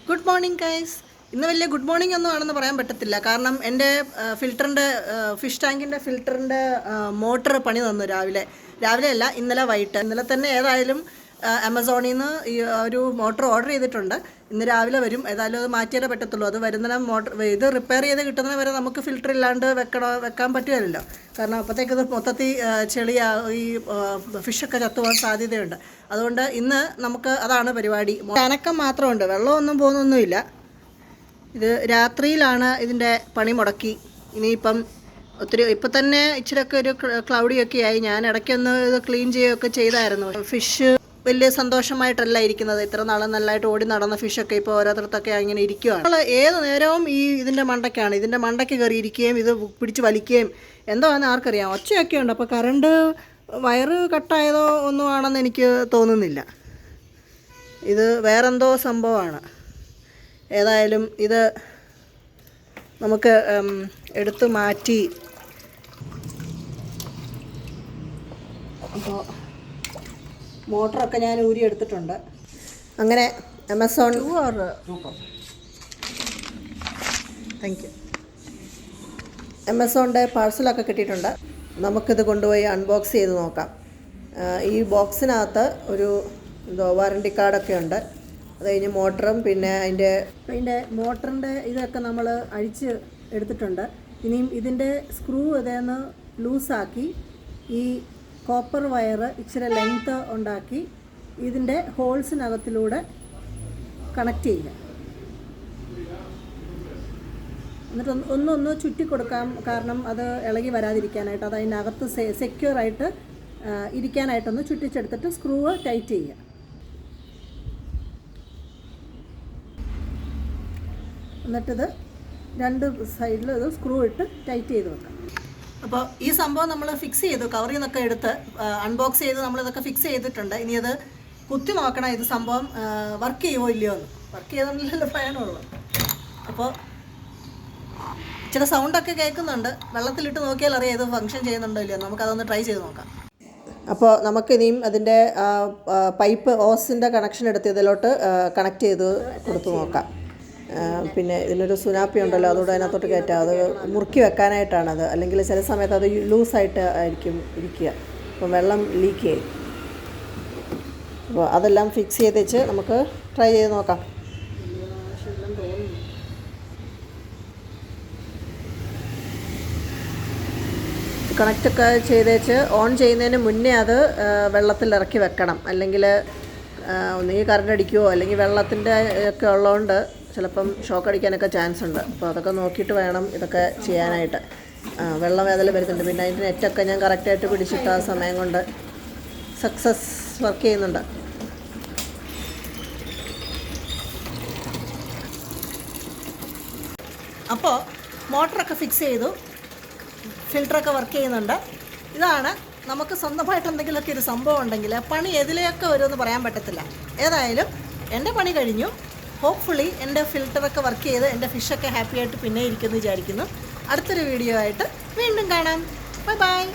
Good morning guys. ഇന്ന് വലിയ good morning ഒന്നും ആണെന്ന് പറയാൻ പറ്റത്തില്ല. കാരണം എൻ്റെ ഫിഷ് ടാങ്കിൻ്റെ ഫിൽറ്ററിൻ്റെ മോട്ടർ പണി തന്നു രാവിലെ അല്ല, ഇന്നലെ വൈകിട്ട്. ഇന്നലെ തന്നെ ഏതായാലും ആമസോണിൽ നിന്ന് ഈ ഒരു മോട്ടർ ഓർഡർ ചെയ്തിട്ടുണ്ട്. ഇന്ന് രാവിലെ വരും. ഏതായാലും അത് മാറ്റിയാലേ പറ്റത്തുള്ളൂ. അത് വരുന്ന ഇത് റിപ്പയർ ചെയ്ത് കിട്ടുന്നത് വരെ നമുക്ക് ഫിൽറ്റർ ഇല്ലാണ്ട് വെക്കാൻ പറ്റുമല്ലോ. കാരണം അപ്പോഴത്തേക്കത് മൊത്തത്തിൽ ഈ ഫിഷൊക്കെ ചത്തുപോകാൻ സാധ്യതയുണ്ട്. അതുകൊണ്ട് ഇന്ന് നമുക്ക് അതാണ് പരിപാടി. അനക്കം മാത്രമുണ്ട്, വെള്ളമൊന്നും പോകുന്നൊന്നുമില്ല. ഇത് രാത്രിയിലാണ് ഇതിൻ്റെ പണി മുടക്കി. ഇനിയിപ്പം ഇപ്പം തന്നെ ഇച്ചിരിയൊക്കെ ഒരു ക്ലൗഡിയൊക്കെ ആയി. ഞാൻ ഇടയ്ക്കൊന്ന് ഇത് ക്ലീൻ ചെയ്യുകയൊക്കെ ചെയ്തായിരുന്നു. ഫിഷ് വലിയ സന്തോഷമായിട്ടല്ല ഇരിക്കുന്നത്. ഇത്ര നാളെ നല്ലതായിട്ട് ഓടി നടന്ന ഫിഷൊക്കെ ഇപ്പോൾ ഓരോരുത്തർത്തൊക്കെ ഇങ്ങനെ ഇരിക്കുകയാണ്. നമ്മൾ ഏത് നേരവും ഇതിൻ്റെ മണ്ടയ്ക്ക് കയറി ഇരിക്കുകയും ഇത് പിടിച്ച് വലിക്കുകയും എന്തോ ആണെന്ന് ആർക്കറിയാം. ഒച്ചയൊക്കെ ഉണ്ട്. അപ്പോൾ കറണ്ട് വയറ് കട്ടായതോ ഒന്നും ആണെന്ന് എനിക്ക് തോന്നുന്നില്ല. ഇത് വേറെന്തോ സംഭവമാണ്. ഏതായാലും ഇത് നമുക്ക് എടുത്തു മാറ്റി. അപ്പോൾ മോട്ടറൊക്കെ ഞാൻ ഊരി എടുത്തിട്ടുണ്ട്. അങ്ങനെ ആമസോൺ ആമസോണിൻ്റെ പാഴ്സലൊക്കെ കിട്ടിയിട്ടുണ്ട്. നമുക്കിത് കൊണ്ടുപോയി അൺബോക്സ് ചെയ്ത് നോക്കാം. ഈ ബോക്സിനകത്ത് ഒരു വാറണ്ടി കാർഡൊക്കെ ഉണ്ട്. അത് കഴിഞ്ഞ് മോട്ടറും പിന്നെ അതിൻ്റെ മോട്ടറിൻ്റെ ഇതൊക്കെ നമ്മൾ അഴിച്ച് എടുത്തിട്ടുണ്ട്. ഇനിയും ഇതിൻ്റെ സ്ക്രൂ ഇതേന്ന് ലൂസാക്കി ഈ കോപ്പർ വയറ് ഇച്ചിരി ലെങ്ത്ത് ഉണ്ടാക്കി ഇതിൻ്റെ ഹോൾസിനകത്തിലൂടെ കണക്ട് ചെയ്യുക. എന്നിട്ട് ഒന്ന് ചുറ്റിക്കൊടുക്കാം. കാരണം അത് ഇളകി വരാതിരിക്കാനായിട്ട്, അത് അതിനകത്ത് സെക്യൂറായിട്ട് ഇരിക്കാനായിട്ടൊന്ന് ചുറ്റിച്ചെടുത്തിട്ട് സ്ക്രൂ ടൈറ്റ് ചെയ്യുക. എന്നിട്ടിത് രണ്ട് സൈഡിലും ഇത് സ്ക്രൂ ഇട്ട് ടൈറ്റ് ചെയ്ത് വെക്കാം. അപ്പോൾ ഈ സംഭവം നമ്മൾ ഫിക്സ് ചെയ്തു. കവറിൽ നിന്നൊക്കെ എടുത്ത് അൺബോക്സ് ചെയ്ത് നമ്മളിതൊക്കെ ഫിക്സ് ചെയ്തിട്ടുണ്ട്. ഇനി അത് കുത്തി നോക്കണം ഇത് സംഭവം വർക്ക് ചെയ്യുമോ ഇല്ലയോ എന്ന്. വർക്ക് ചെയ്തോണ്ടല്ലോ പറയാനുള്ളൂ. അപ്പോൾ ഇച്ചിരി സൗണ്ടൊക്കെ കേൾക്കുന്നുണ്ട്. വെള്ളത്തിലിട്ട് നോക്കിയാൽ അറിയാം ഇത് ഫങ്ഷൻ ചെയ്യുന്നുണ്ടോ ഇല്ലയോ. നമുക്കതൊന്ന് ട്രൈ ചെയ്ത് നോക്കാം. അപ്പോൾ നമുക്കിനിയും അതിൻ്റെ പൈപ്പ് ഓസിൻ്റെ കണക്ഷൻ എടുത്ത് ഇതിലോട്ട് കണക്ട് ചെയ്ത് കൊടുത്ത് നോക്കാം. പിന്നെ ഇതിനൊരു സുനാപ്പി ഉണ്ടല്ലോ, അതുകൊണ്ട് അതിനകത്തോട്ട് കയറ്റാം. അത് മുറുക്കി വെക്കാനായിട്ടാണത്. അല്ലെങ്കിൽ ചില സമയത്ത് അത് ലൂസായിട്ട് ആയിരിക്കും ഇരിക്കുക. അപ്പം വെള്ളം ലീക്ക് ചെയ്യും. അപ്പോൾ അതെല്ലാം ഫിക്സ് ചെയ്ത് വെച്ച് നമുക്ക് ട്രൈ ചെയ്ത് നോക്കാം. കണക്റ്റൊക്കെ ചെയ്തേച്ച് ഓൺ ചെയ്യുന്നതിന് മുന്നേ അത് വെള്ളത്തിൽ ഇറക്കി വെക്കണം. അല്ലെങ്കിൽ ഒന്നുകിൽ കറണ്ട് അടിക്കുമോ അല്ലെങ്കിൽ വെള്ളത്തിൻ്റെ ഒക്കെ ഉള്ളതുകൊണ്ട് ചിലപ്പം ഷോക്ക് അടിക്കാനൊക്കെ ചാൻസ് ഉണ്ട്. അപ്പോൾ അതൊക്കെ നോക്കിയിട്ട് വേണം ഇതൊക്കെ ചെയ്യാനായിട്ട്. വെള്ളം ഏതെല്ലാം വരുന്നുണ്ട്. പിന്നെ അതിൻ്റെ നെറ്റൊക്കെ ഞാൻ കറക്റ്റായിട്ട് പിടിച്ചിട്ട് ആ സമയം കൊണ്ട് സക്സസ് വർക്ക് ചെയ്യുന്നുണ്ട്. അപ്പോൾ മോട്ടറൊക്കെ ഫിക്സ് ചെയ്തു, ഫിൽറ്ററൊക്കെ വർക്ക് ചെയ്യുന്നുണ്ട്. ഇതാണ് നമുക്ക് സ്വന്തമായിട്ട് എന്തെങ്കിലുമൊക്കെ ഒരു സംഭവം ഉണ്ടെങ്കിൽ പണി എതിലെയൊക്കെ വരുമെന്ന് പറയാൻ പറ്റത്തില്ല. ഏതായാലും എൻ്റെ പണി കഴിഞ്ഞു. ഹോപ്പ്ഫുള്ളി എൻ്റെ ഫിൽറ്ററൊക്കെ വർക്ക് ചെയ്ത് എൻ്റെ ഫിഷൊക്കെ ഹാപ്പി ആയിട്ട് പിന്നെ ഇരിക്കുമെന്ന് വിചാരിക്കുന്നു. അടുത്തൊരു വീഡിയോ ആയിട്ട് വീണ്ടും കാണാം. Bye bye.